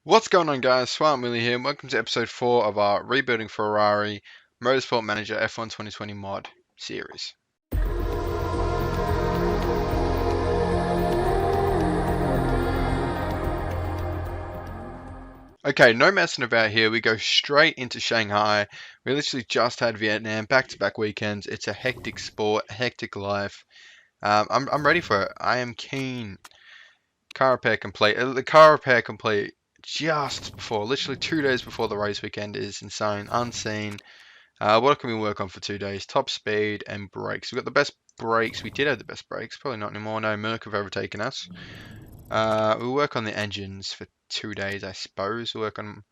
What's going on, guys? Smart Willie here, and welcome to episode 4 of our Rebuilding Ferrari Motorsport Manager F1 2020 mod series. Okay, no messing about here. We go straight into Shanghai. We literally just had Vietnam, back-to-back weekends. It's a hectic sport, hectic life. I'm ready for it. I am keen. Car repair complete. The car repair complete just before, literally 2 days before the race weekend is insane, unseen. What can we work on for 2 days? Top speed and brakes. We've got the best brakes. We did have the best brakes. Probably not anymore. No, Merc have overtaken us. We'll work on the engines for 2 days, I suppose. We'll work on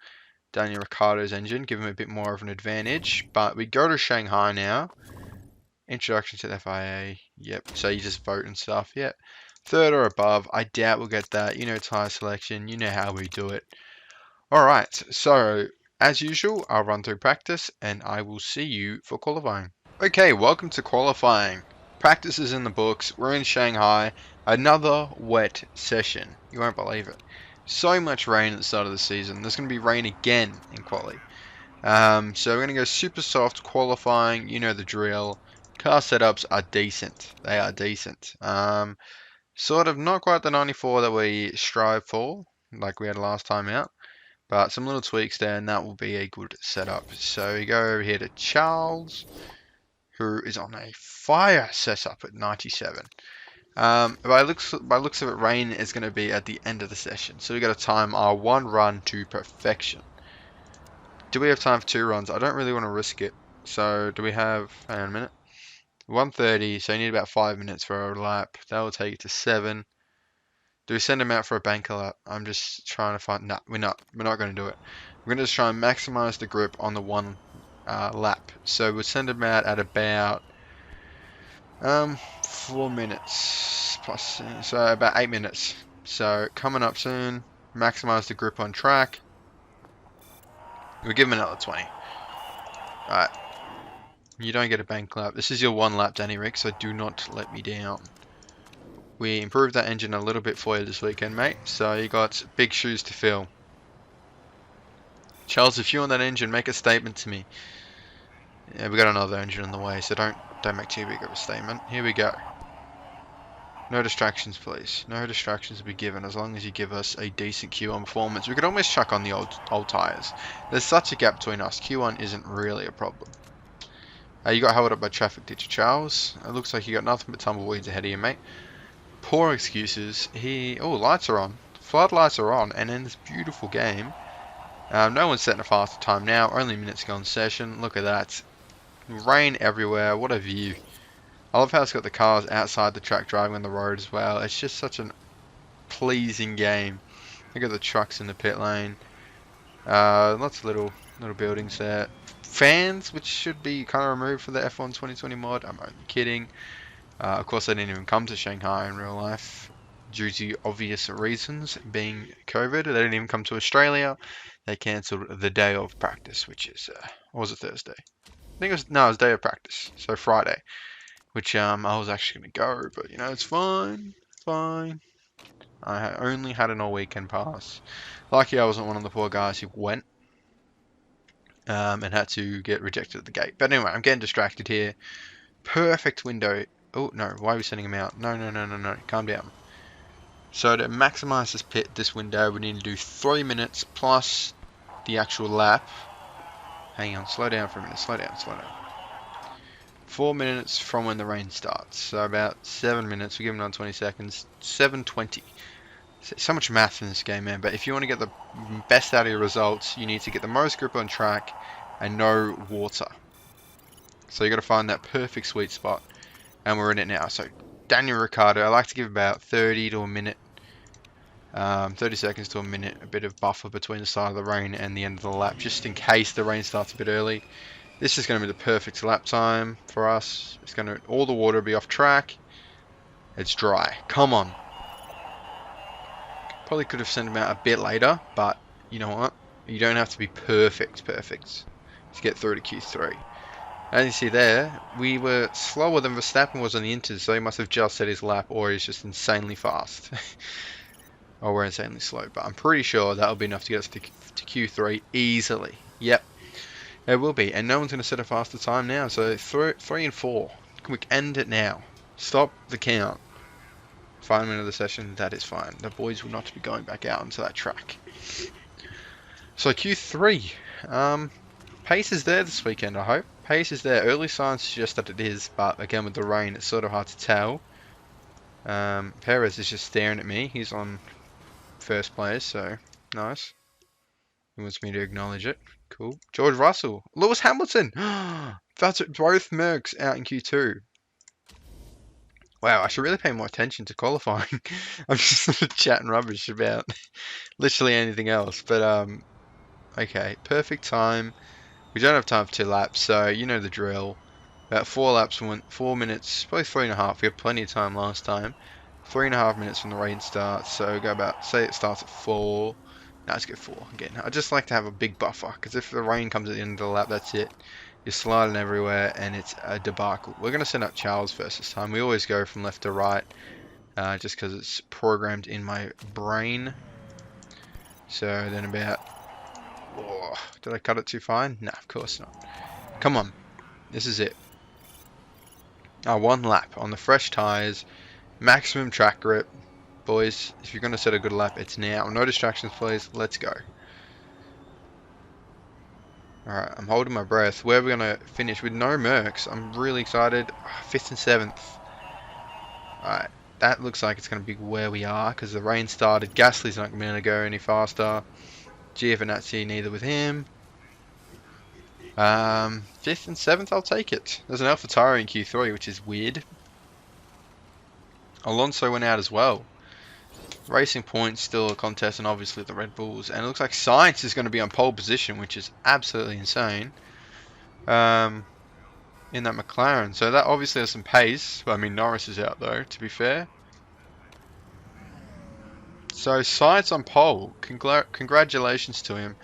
Daniel Ricciardo's engine, give him a bit more of an advantage. But we go to Shanghai now. Introduction to the FIA. Yep. So you just vote and stuff. Yep. Third or above. I doubt we'll get that. You know, tyre selection. You know how we do it. Alright. So as usual, I'll run through practice and I will see you for qualifying. Okay, welcome to qualifying. Practice is in the books. We're in Shanghai. Another wet session. You won't believe it. So much rain at the start of the season. There's going to be rain again in quali. So we're going to go super soft qualifying. You know the drill. Car setups are decent. They are decent. Sort of not quite the 94 that we strive for, like we had last time out. But some little tweaks there, and that will be a good setup. So we go over here to Charles, who is on a fire setup at 97. By looks of it, rain is going to be at the end of the session. So we got to time our one run to perfection. Do we have time for 2 runs? I don't really want to risk it. So do we have, hang on a minute, 1:30, so you need about 5 minutes for a lap. That will take you to 7. Do we send him out for a banker lap? I'm just trying to find. No, we're not. We're not going to do it. We're going to just try and maximize the grip on the one lap. So we'll send him out at about 4 minutes plus, so about 8 minutes. So coming up soon. Maximize the grip on track. We'll give him another 20. Alright. You don't get a bank lap. This is your one lap, Danny Rick, so do not let me down. We improved that engine a little bit for you this weekend, mate. So you got big shoes to fill. Charles, if you want that engine, make a statement to me. Yeah, we got another engine in the way, so don't make too big of a statement. Here we go. No distractions, please. No distractions will be given as long as you give us a decent Q1 performance. We could almost chuck on the old tyres. There's such a gap between us. Q1 isn't really a problem. You got held up by traffic, did you, Charles? It looks like you got nothing but tumbleweeds ahead of you, mate. Poor excuses. Oh, lights are on. Floodlights are on, and in this beautiful game, no one's setting a faster time now. Only minutes ago in session. Look at that. Rain everywhere. What a view. I love how it's got the cars outside the track driving on the road as well. It's just such a pleasing game. Look at the trucks in the pit lane. Lots of little buildings there. Fans, which should be kind of removed for the F1 2020 mod. I'm only kidding. Of course, they didn't even come to Shanghai in real life due to obvious reasons, being COVID. They didn't even come to Australia. They cancelled the day of practice, which is, what was it, Thursday? I think it was day of practice, so Friday, which I was actually going to go, but you know, it's fine. I only had an all weekend pass. Lucky I wasn't one of the poor guys who went and had to get rejected at the gate. But anyway, I'm getting distracted here. Perfect window. Oh, no. Why are we sending him out? No. Calm down. So to maximize this window, we need to do 3 minutes plus the actual lap. Hang on. Slow down for a minute. Slow down. 4 minutes from when the rain starts. So about 7 minutes. We give him another 20 seconds. 7:20. So much math in this game, man. But if you want to get the best out of your results, you need to get the most grip on track and no water. So you got to find that perfect sweet spot. And we're in it now. So Daniel Ricciardo, I like to give about 30 to a minute, 30 seconds to a minute, a bit of buffer between the start of the rain and the end of the lap, just in case the rain starts a bit early. This is going to be the perfect lap time for us. It's going to, all the water will be off track. It's dry. Come on. Probably could have sent him out a bit later, but you know what? You don't have to be perfect to get through to Q3. As you see there, we were slower than Verstappen was on the inters, so he must have just set his lap, or he's just insanely fast. Oh, we're insanely slow, but I'm pretty sure that'll be enough to get us to Q3 easily. Yep, it will be, and no one's going to set a faster time now. So 3 and 4, can we end it now? Stop the count. 5 minutes of the session, that is fine. The boys will not be going back out onto that track. So Q3, pace is there this weekend, I hope. Pace is there. Early signs suggest that it is, but again with the rain, it's sort of hard to tell. Perez is just staring at me. He's on first place, so nice. He wants me to acknowledge it. Cool. George Russell. Lewis Hamilton. That's it. Both Mercs out in Q2. Wow, I should really pay more attention to qualifying. I'm just sort of chatting rubbish about literally anything else. But okay, perfect time. We don't have time for 2 laps, so you know the drill. About 4 laps, 4 minutes, probably 3.5. We had plenty of time last time. 3.5 minutes from the rain starts, so go about, say it starts at 4. No, let's get 4 again. I just like to have a big buffer, because if the rain comes at the end of the lap, that's it. You're sliding everywhere, and it's a debacle. We're going to send up Charles first this time. We always go from left to right, just because it's programmed in my brain. So then about... Oh, did I cut it too fine? No, of course not. Come on. This is it. 1 lap on the fresh tyres. Maximum track grip. Boys, if you're going to set a good lap, it's now. No distractions, please. Let's go. Alright, I'm holding my breath. Where are we going to finish with no Mercs? I'm really excited. 5th and 7th. Alright, that looks like it's going to be where we are because the rain started. Gasly's not going to go any faster. Giovinazzi, neither with him. 5th and 7th, I'll take it. There's an AlphaTauri in Q3, which is weird. Alonso went out as well. Racing points still a contest, and obviously the Red Bulls. And it looks like Sainz is going to be on pole position, which is absolutely insane. In that McLaren. So that obviously has some pace. Well, I mean, Norris is out though, to be fair. So Sainz on pole. Congratulations to him.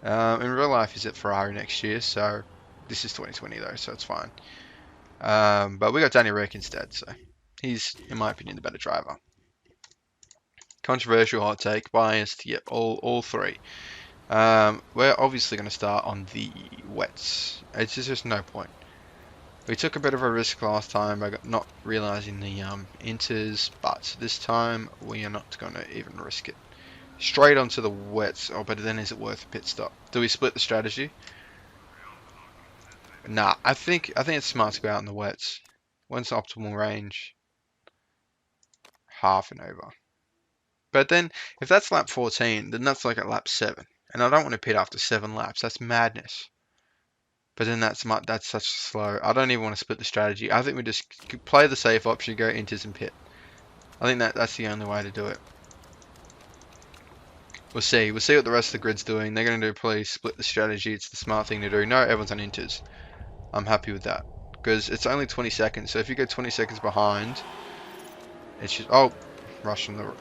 In real life, he's at Ferrari next year, so this is 2020 though, so it's fine. But we got Danny Rick instead, so he's, in my opinion, the better driver. Controversial hot take, biased, yep, all 3. We're obviously going to start on the wets. It's just no point. We took a bit of a risk last time by not realizing the inters, but this time we are not going to even risk it. Straight onto the wets. Oh, but then is it worth a pit stop? Do we split the strategy? Nah, I think it's smart to go out in the wets. When's the optimal range? Half and over. But then, if that's lap 14, then that's like at lap 7. And I don't want to pit after 7 laps. That's madness. But then that's such slow. I don't even want to split the strategy. I think we just play the safe option, go inters and pit. I think that's the only way to do it. We'll see. We'll see what the rest of the grid's doing. They're going to do probably split the strategy. It's the smart thing to do. No, everyone's on inters. I'm happy with that. Because it's only 20 seconds. So if you go 20 seconds behind, it's just... Oh, rush from the...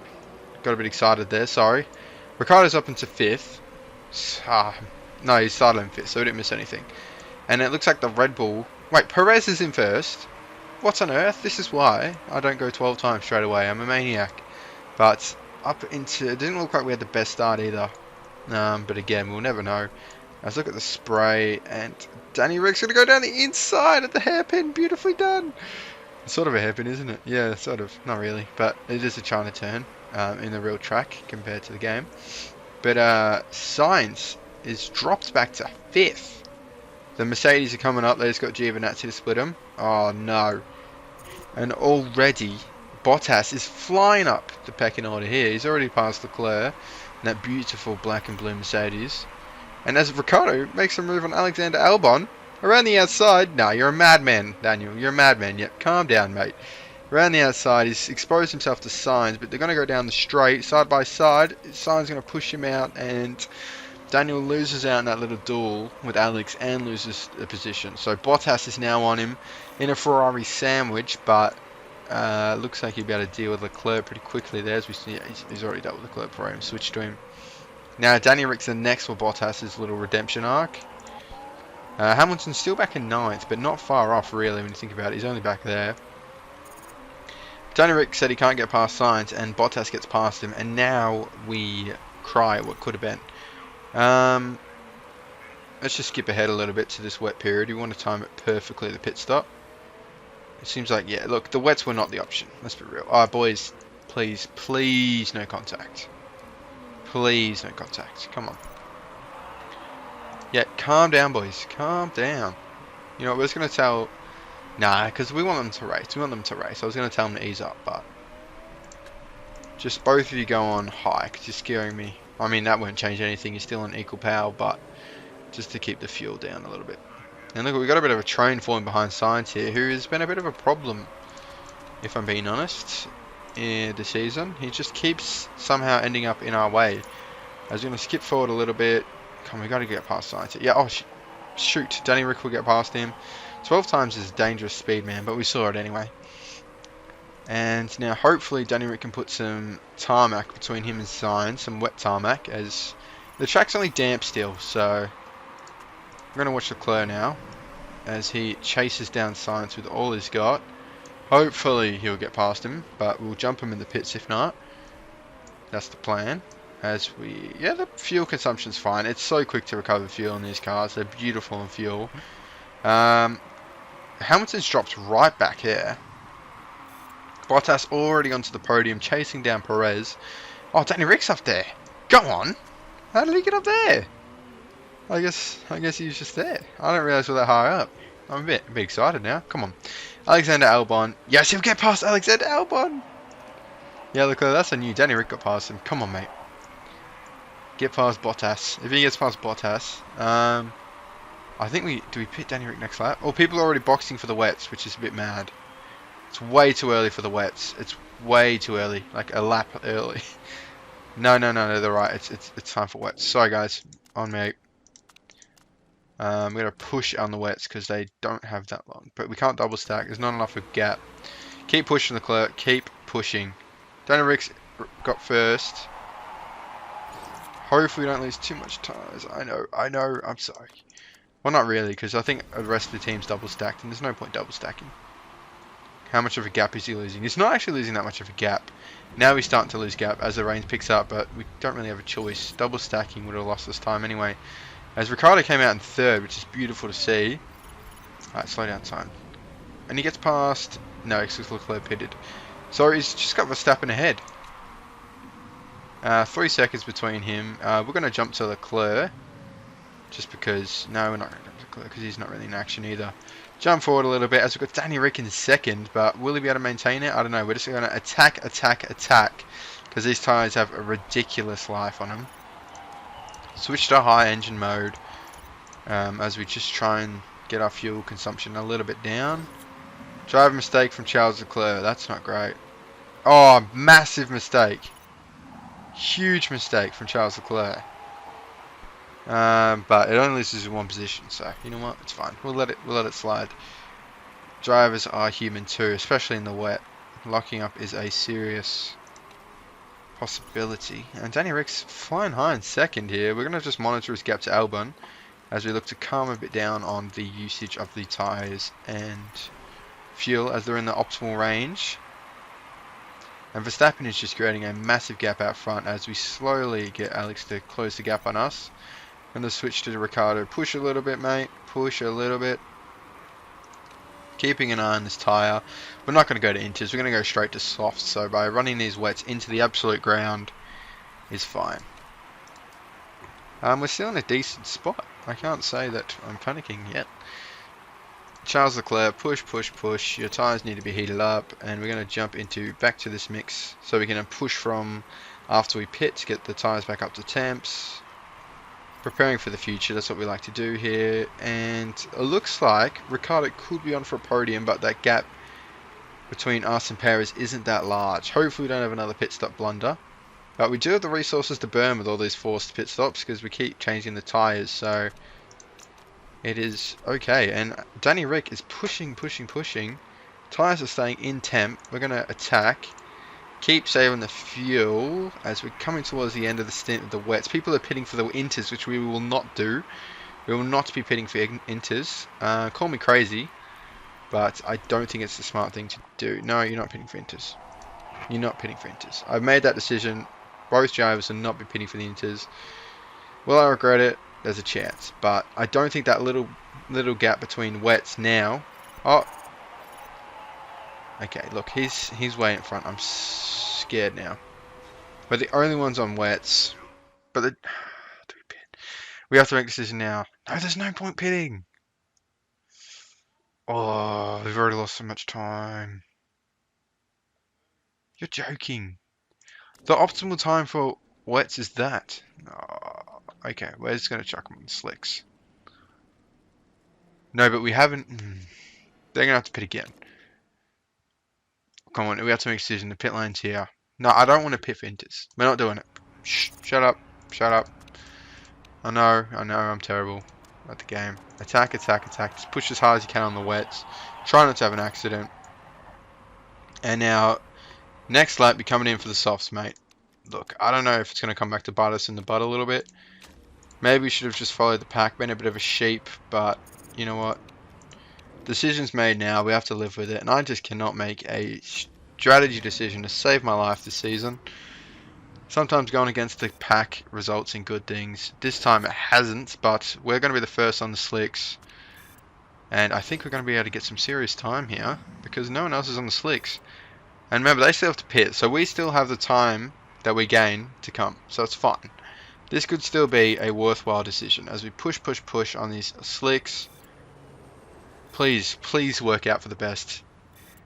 Got a bit excited there, sorry. Ricciardo's up into 5th. No, he started in 5th, so we didn't miss anything. And it looks like the Red Bull... Wait, Perez is in 1st? What on earth? This is why I don't go 12 times straight away. I'm a maniac. But up into... It didn't look like we had the best start either. But again, we'll never know. Let's look at the spray, and Danny Rick's going to go down the inside at the hairpin. Beautifully done. It's sort of a hairpin, isn't it? Yeah, sort of. Not really, but it is a China turn in the real track compared to the game. But Sainz is dropped back to 5th. The Mercedes are coming up. They just got Giovinazzi to split them. Oh no. And already Bottas is flying up the pecking order here. He's already passed Leclerc in that beautiful black and blue Mercedes. And as Ricciardo makes a move on Alexander Albon around the outside. No, you're a madman, Daniel. You're a madman. Yep, calm down, mate. Around the outside, he's exposed himself to Sainz, but they're going to go down the straight, side by side. Sainz is going to push him out, and Daniel loses out in that little duel with Alex and loses the position. So Bottas is now on him in a Ferrari sandwich, but looks like he'll be able to deal with Leclerc pretty quickly there. As we see, he's already dealt with Leclerc before him, switched to him. Now Danny Rick's the next for Bottas' little redemption arc. Hamilton's still back in 9th, but not far off really when you think about it. He's only back there. Danny Rick said he can't get past Sainz, and Bottas gets past him, and now we cry at what could have been. Let's just skip ahead a little bit to this wet period. We want to time it perfectly at the pit stop. It seems like, yeah, look, the wets were not the option. Let's be real. Alright, boys, please, please no contact. Please no contact. Come on. Yeah, calm down, boys. Calm down. You know, we're just going to tell... Nah, because we want them to race. We want them to race. I was going to tell them to ease up, but... Just both of you go on high, because you're scaring me. I mean, that won't change anything. You're still on equal power, but... Just to keep the fuel down a little bit. And look, we've got a bit of a train falling behind Sainz here, who has been a bit of a problem, if I'm being honest, in the season. He just keeps somehow ending up in our way. I was going to skip forward a little bit. Come on, we got to get past Sainz here. Yeah, oh, shoot. Danny Rick will get past him. 12 times is a dangerous speed, man, but we saw it anyway. And now, hopefully, Danny Rick can put some tarmac between him and Sainz, some wet tarmac, as the track's only damp still, so... We're going to watch Leclerc now, as he chases down Sainz with all he's got. Hopefully he'll get past him, but we'll jump him in the pits if not. That's the plan. As we... Yeah, the fuel consumption's fine. It's so quick to recover fuel in these cars. They're beautiful in fuel. Hamilton's dropped right back here. Bottas already onto the podium, chasing down Perez. Oh, Danny Rick's up there. Go on. How did he get up there? I guess he was just there. I don't realise we're that high up. I'm a bit excited now. Come on. Alexander Albon. Yes, he'll get past Alexander Albon. Yeah, look, that's a new. Danny Rick got past him. Come on, mate. Get past Bottas. If he gets past Bottas, I think do we pit Danny Rick next lap? Oh, people are already boxing for the wets, which is a bit mad. It's way too early for the wets. It's way too early. Like a lap early. No, they're right. It's time for wets. Sorry, guys. On me. We're going to push on the wets because they don't have that long. But we can't double stack. There's not enough of a gap. Keep pushing, Leclerc. Keep pushing. Danny Rick's got first. Hopefully we don't lose too much tyres. I know. I'm sorry. Well, not really, because I think the rest of the team's double stacked, and there's no point double stacking. How much of a gap is he losing? He's not actually losing that much of a gap. Now he's starting to lose gap as the rain picks up, but we don't really have a choice. Double stacking would have lost us time anyway. As Ricciardo came out in third, which is beautiful to see. Alright, slow down time. And he gets past... No, because Leclerc pitted. So he's just got Verstappen ahead. 3 seconds between him. We're going to jump to Leclerc. Just because... No, we're not going to jump to Leclerc because he's not really in action either. Jump forward a little bit as we've got Danny Rick in second. But will he be able to maintain it? I don't know. We're just going to attack. Because these tyres have a ridiculous life on them. Switch to high engine mode as we just try and get our fuel consumption a little bit down. Driver mistake from Charles Leclerc. That's not great. Oh, massive mistake. Huge mistake from Charles Leclerc. But it only loses in one position, so you know what? It's fine. We'll let it slide. Drivers are human too, especially in the wet. Locking up is a serious possibility. And Danny Rick's flying high in second here. We're going to just monitor his gap to Albon as we look to calm a bit down on the usage of the tyres and fuel as they're in the optimal range. And Verstappen is just creating a massive gap out front as we slowly get Alex to close the gap on us. I'm going to switch to Ricciardo. Push a little bit, mate. Push a little bit. Keeping an eye on this tyre. We're not going to go to inters. We're going to go straight to softs. So by running these wets into the absolute ground is fine. We're still in a decent spot. I can't say that I'm panicking yet. Charles Leclerc, push. Your tyres need to be heated up. And we're going to jump back to this mix. So we can push from after we pit to get the tyres back up to temps. Preparing for the future, that's what we like to do here. And it looks like Ricciardo could be on for a podium, but that gap between us and Perez isn't that large. Hopefully we don't have another pit stop blunder. But we do have the resources to burn with all these forced pit stops because we keep changing the tyres, so it is okay. And Danny Rick is pushing. Tyres are staying in temp. We're going to attack. Keep saving the fuel as we're coming towards the end of the stint of the wets. People are pitting for the inters, which we will not do. We will not be pitting for inters. Call me crazy, but I don't think it's the smart thing to do. No, you're not pitting for inters. You're not pitting for Inters. I've made that decision. Both drivers will not be pitting for the Inters. Will I regret it? There's a chance. But I don't think that little gap between wets now. Oh. Okay, look, he's way in front. I'm scared now. We're the only ones on wets. But do we pit? We have to make a decision now. No, there's no point pitting. Oh, we've already lost so much time. You're joking. The optimal time for wets is that. Oh, okay, we're just going to chuck them on the slicks. No, but we haven't. They're going to have to pit again. Come on, we have to make a decision. The pit lane's here. No, I don't want to pit for Inters. We're not doing it. Shh, shut up. Shut up. I know, I'm terrible at the game. Attack, attack, attack. Just push as hard as you can on the wets. Try not to have an accident. And now, next lap, you're coming in for the softs, mate. Look, I don't know if it's going to come back to bite us in the butt a little bit. Maybe we should have just followed the pack, been a bit of a sheep, but you know what? Decision's made now, we have to live with it, and I just cannot make a strategy decision to save my life this season. Sometimes going against the pack results in good things. This time it hasn't, but we're going to be the first on the slicks. And I think we're going to be able to get some serious time here, because no one else is on the slicks. And remember, they still have to pit, so we still have the time that we gain to come, so it's fine. This could still be a worthwhile decision as we push, push, push on these slicks. Please, please work out for the best.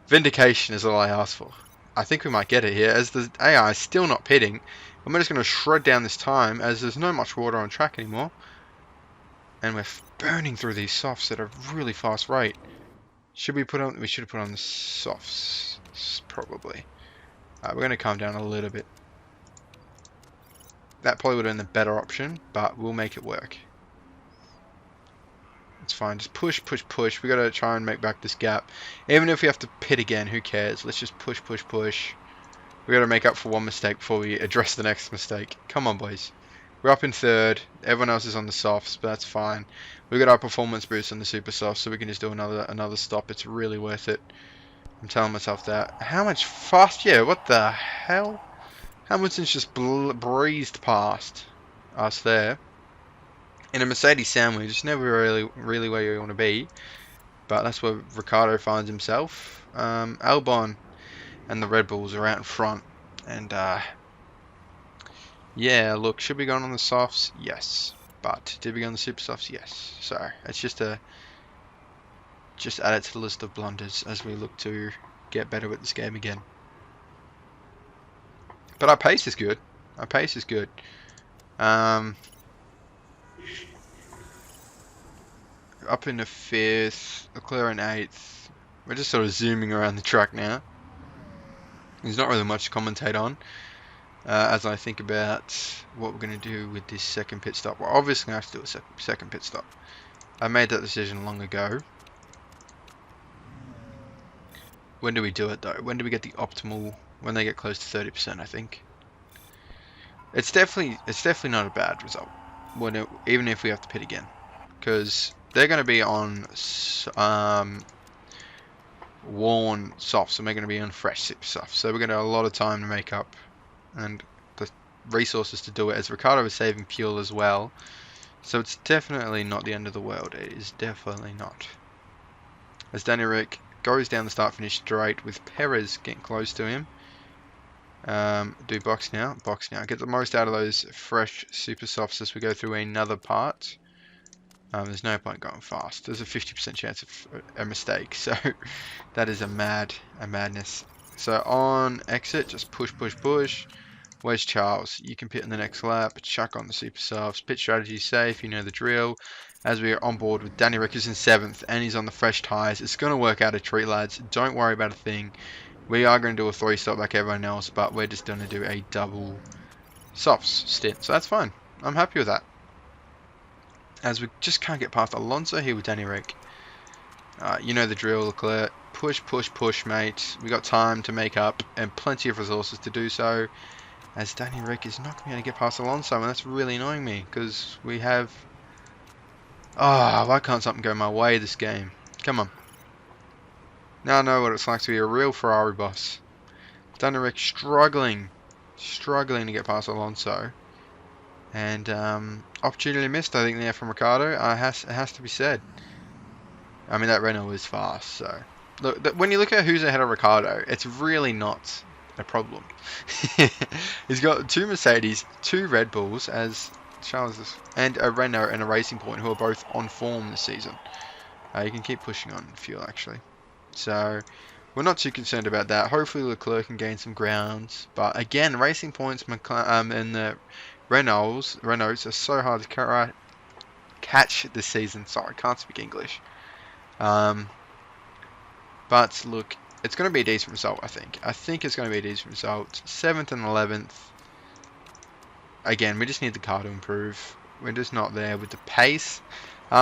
Vindication is all I ask for. I think we might get it here as the AI is still not pitting. And we're just going to shred down this time as there's no much water on track anymore. And we're burning through these softs at a really fast rate. Should we put on? We should have put on the softs, probably. We're going to calm down a little bit. That probably would have been the better option, but we'll make it work. It's fine. Just push, push, push. We got to try and make back this gap. Even if we have to pit again, who cares? Let's just push, push, push. We got to make up for one mistake before we address the next mistake. Come on, boys. We're up in third. Everyone else is on the softs, but that's fine. We got our performance boost on the super softs, so we can just do another stop. It's really worth it. I'm telling myself that. How much fast? Yeah, what the hell? Hamilton's just breezed past us there. In a Mercedes sandwich, it's never really where you want to be, but that's where Ricciardo finds himself. Albon and the Red Bulls are out in front, and yeah, look, should we go on the softs? Yes, but did we go on the super softs? Yes. So it's just add it to the list of blunders as we look to get better at this game again. But our pace is good. Our pace is good. Up in the 5th, Leclerc in 8th. We're just sort of zooming around the track now. There's not really much to commentate on as I think about what we're going to do with this second pit stop. We're obviously going to have to do a second pit stop. I made that decision long ago. When do we do it though? When do we get the optimal? When they get close to 30%, I think. It's definitely not a bad result. Even if we have to pit again, because they're going to be on worn softs, and we're going to be on fresh super softs. So we're going to have a lot of time to make up, and the resources to do it. As Ricciardo is saving fuel as well, so it's definitely not the end of the world. It is definitely not. As Danny Rick goes down the start finish straight with Perez getting close to him. Do box now. Get the most out of those fresh super softs as we go through another part. There's no point going fast. There's a 50% chance of a mistake, so that is a madness. So on exit, just push, push, push. Where's Charles? You can pit in the next lap. Chuck on the super softs. Pit strategy safe. You know the drill. As we are on board with Danny Rick, who's in 7th, and he's on the fresh tyres. It's going to work out a treat, lads. Don't worry about a thing. We are going to do a 3-stop like everyone else, but we're just going to do a double softs stint. So that's fine. I'm happy with that. As we just can't get past Alonso here with Danny Rick. You know the drill, Leclerc. Push, push, push, mate. We got time to make up and plenty of resources to do so. As Danny Rick is not going to be able to get past Alonso, and that's really annoying me because we have... why can't something go my way this game? Come on. Now I know what it's like to be a real Ferrari boss. Danny struggling to get past Alonso. And opportunity missed, I think, there from Ricardo. It has to be said. I mean, that Renault is fast, so... Look, when you look at who's ahead of Ricardo, it's really not a problem. He's got 2 Mercedes, 2 Red Bulls, as Charles and a Renault and a Racing Point, who are both on form this season. You can keep pushing on fuel, actually. So, we're not too concerned about that. Hopefully Leclerc can gain some grounds. But again, Racing Points and the Renaults are so hard to catch this season. Sorry, I can't speak English. But look, it's going to be a decent result, I think. I think it's going to be a decent result. 7th and 11th. Again, we just need the car to improve. We're just not there with the pace.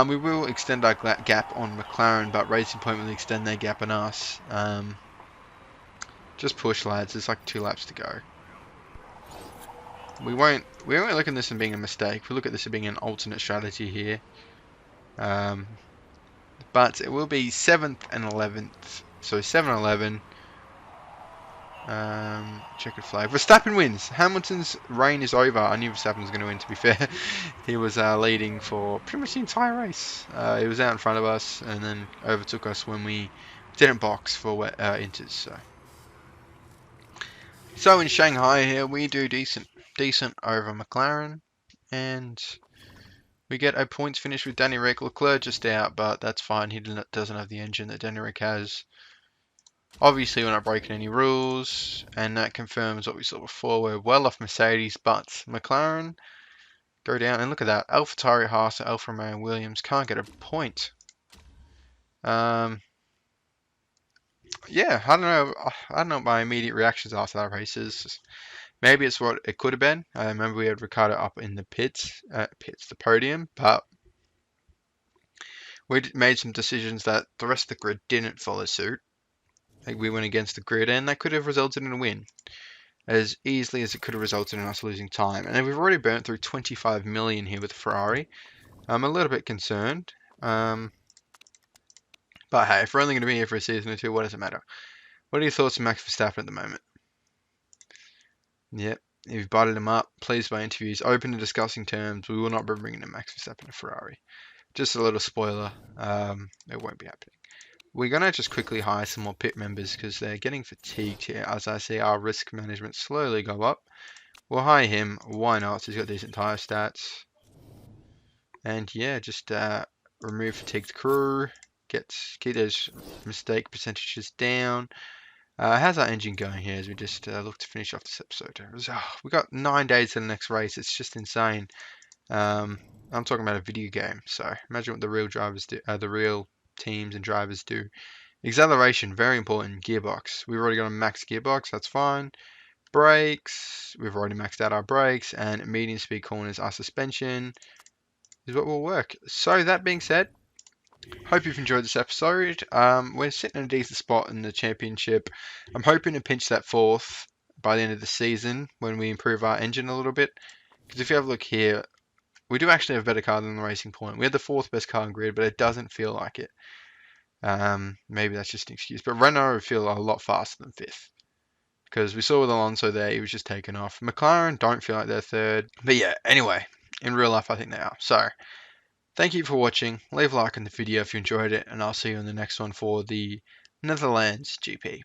We will extend our gap on McLaren, but Racing Point will extend their gap on us. Just push, lads. There's like 2 laps to go. We won't look at this as being a mistake. We look at this as being an alternate strategy here. But it will be 7th and 11th. So 7 and 11. Checkered flag. Verstappen wins. Hamilton's reign is over. I knew Verstappen was going to win, to be fair. He was leading for pretty much the entire race. He was out in front of us and then overtook us when we didn't box for inters. So in Shanghai here, we do decent over McLaren. And we get a points finish with Danny Rick. Leclerc just out, but that's fine. He doesn't have the engine that Danny Rick has. Obviously, we're not breaking any rules, and that confirms what we saw before. We're well off Mercedes, but McLaren go down, and look at that. AlphaTauri, Haas, Alfa Romeo, and Williams can't get a point. Yeah, I don't know. I don't know what my immediate reactions after that race is. Maybe it's what it could have been. I remember we had Ricciardo up in the the podium, but we made some decisions that the rest of the grid didn't follow suit. Like we went against the grid, and that could have resulted in a win as easily as it could have resulted in us losing time. And we've already burnt through 25 million here with Ferrari. I'm a little bit concerned. But hey, if we're only going to be here for a season or 2, what does it matter? What are your thoughts on Max Verstappen at the moment? Yep, if you've butted him up, please by interviews, open to discussing terms. We will not be bringing in Max Verstappen to Ferrari. Just a little spoiler, it won't be happening. We're going to just quickly hire some more pit members because they're getting fatigued here as I see our risk management slowly go up. We'll hire him. Why not? He's got decent tyre stats. And yeah, just remove fatigued crew. Keep those mistake percentages down. How's our engine going here as we just look to finish off this episode? We've got 9 days to the next race. It's just insane. I'm talking about a video game. So imagine what the real drivers do. The real teams and drivers do. Acceleration, very important. Gearbox, we've already got a max gearbox, that's fine. Brakes, we've already maxed out our brakes, and medium speed corners, our suspension is what will work. So that being said, hope you've enjoyed this episode. We're sitting in a decent spot in the championship. I'm hoping to pinch that 4th by the end of the season when we improve our engine a little bit, because if you have a look here, we do actually have a better car than the Racing Point. We had the 4th best car in grid, but it doesn't feel like it. Maybe that's just an excuse, but Renault would feel a lot faster than 5th because we saw with Alonso there, he was just taken off. McLaren don't feel like they're 3rd, but yeah, anyway, in real life I think they are. So thank you for watching. Leave a like on the video if you enjoyed it, and I'll see you in the next one for the Netherlands GP.